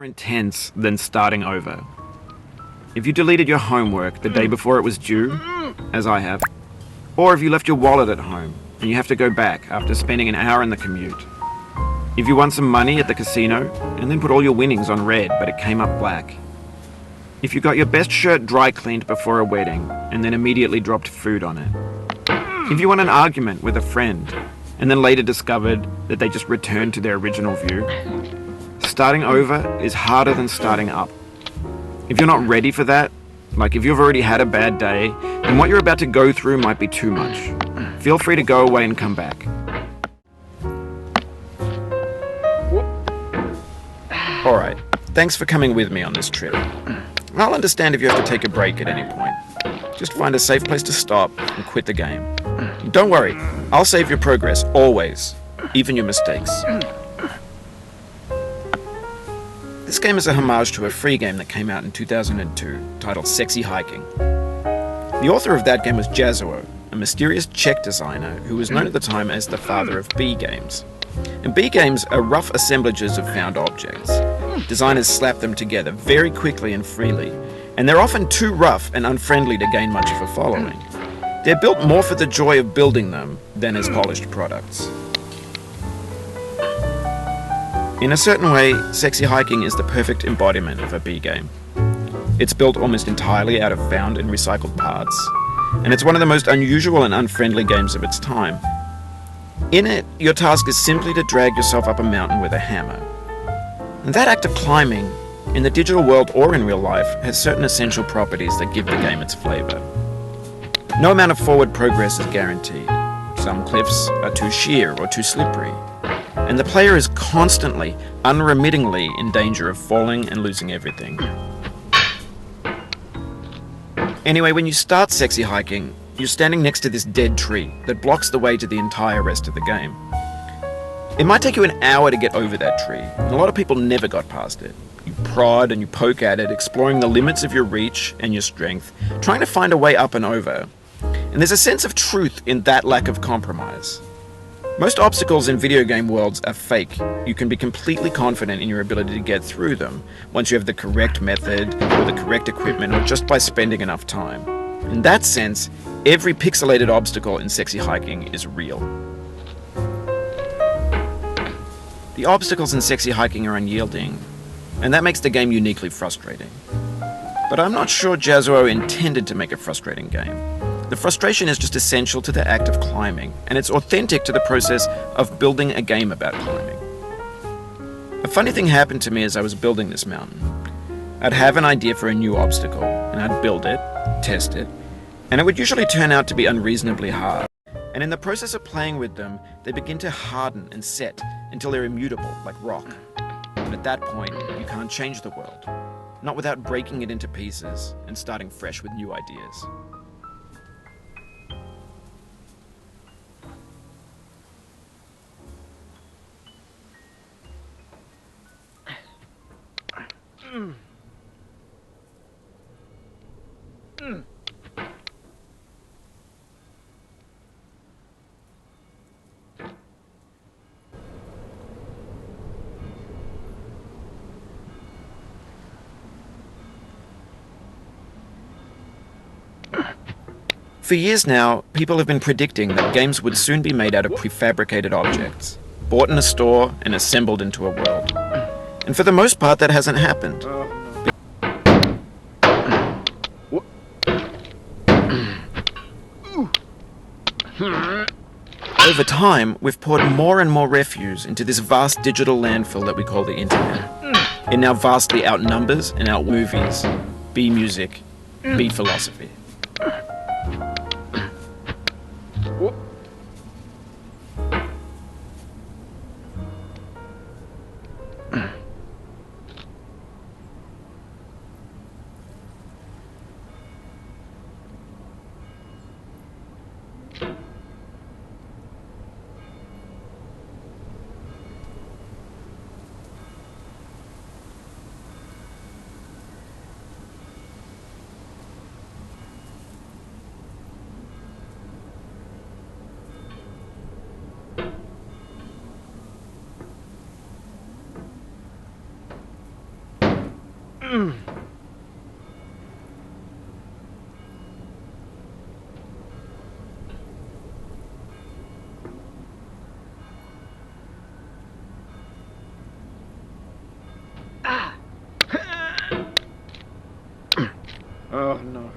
intense than starting over. If you deleted your homework the day before it was due, as I have, or if you left your wallet at home and you have to go back after spending an hour in the commute. If you won some money at the casino and then put all your winnings on red but it came up black. If you got your best shirt dry cleaned before a wedding and then immediately dropped food on it. If you won an argument with a friend and then later discovered that they just returned to their original view. Starting over is harder than starting up. If you're not ready for that, like if you've already had a bad day, then what you're about to go through might be too much. Feel free to go away and come back. Alright, thanks for coming with me on this trip. I'll understand if you have to take a break at any point. Just find a safe place to stop and quit the game. Don't worry, I'll save your progress, always, even your mistakes. This game is a homage to a free game that came out in 2002, titled Sexy Hiking. The author of that game was Jazzuo, a mysterious Czech designer who was known at the time as the father of B games. And B games are rough assemblages of found objects. Designers slap them together very quickly and freely, and they're often too rough and unfriendly to gain much of a following. They're built more for the joy of building them than as polished products. In a certain way, Sexy Hiking is the perfect embodiment of a B game. It's built almost entirely out of found and recycled parts, and it's one of the most unusual and unfriendly games of its time. In it, your task is simply to drag yourself up a mountain with a hammer. And that act of climbing, in the digital world or in real life, has certain essential properties that give the game its flavor. No amount of forward progress is guaranteed. Some cliffs are too sheer or too slippery, and the player is constantly, unremittingly in danger of falling and losing everything. Anyway, when you start Sexy Hiking, you're standing next to this dead tree that blocks the way to the entire rest of the game. It might take you an hour to get over that tree, and a lot of people never got past it. You prod and you poke at it, exploring the limits of your reach and your strength, trying to find a way up and over. And there's a sense of truth in that lack of compromise. Most obstacles in video game worlds are fake. You can be completely confident in your ability to get through them once you have the correct method or the correct equipment or just by spending enough time. In that sense, every pixelated obstacle in Sexy Hiking is real. The obstacles in Sexy Hiking are unyielding, and that makes the game uniquely frustrating. But I'm not sure Jazzuo intended to make a frustrating game. The frustration is just essential to the act of climbing, and it's authentic to the process of building a game about climbing. A funny thing happened to me as I was building this mountain. I'd have an idea for a new obstacle, and I'd build it, test it, and it would usually turn out to be unreasonably hard. And in the process of playing with them, they begin to harden and set until they're immutable, like rock. And at that point, you can't change the world. Not without breaking it into pieces and starting fresh with new ideas. For years now, people have been predicting that games would soon be made out of prefabricated objects, bought in a store and assembled into a world. And for the most part, that hasn't happened. Over time, we've poured more and more refuse into this vast digital landfill that we call the internet. It now vastly outnumbers and out-movies, B-music, B-philosophy. Oh no.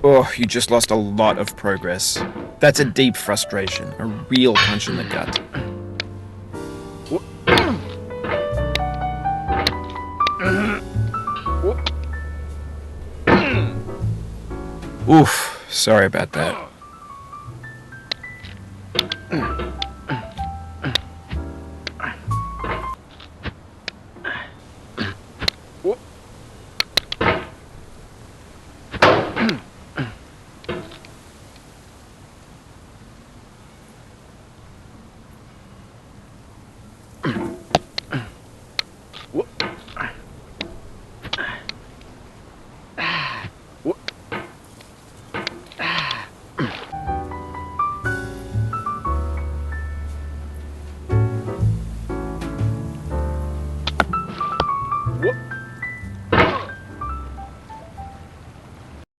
Oh, you just lost a lot of progress. That's a deep frustration, a real punch in the gut. Oof, sorry about that.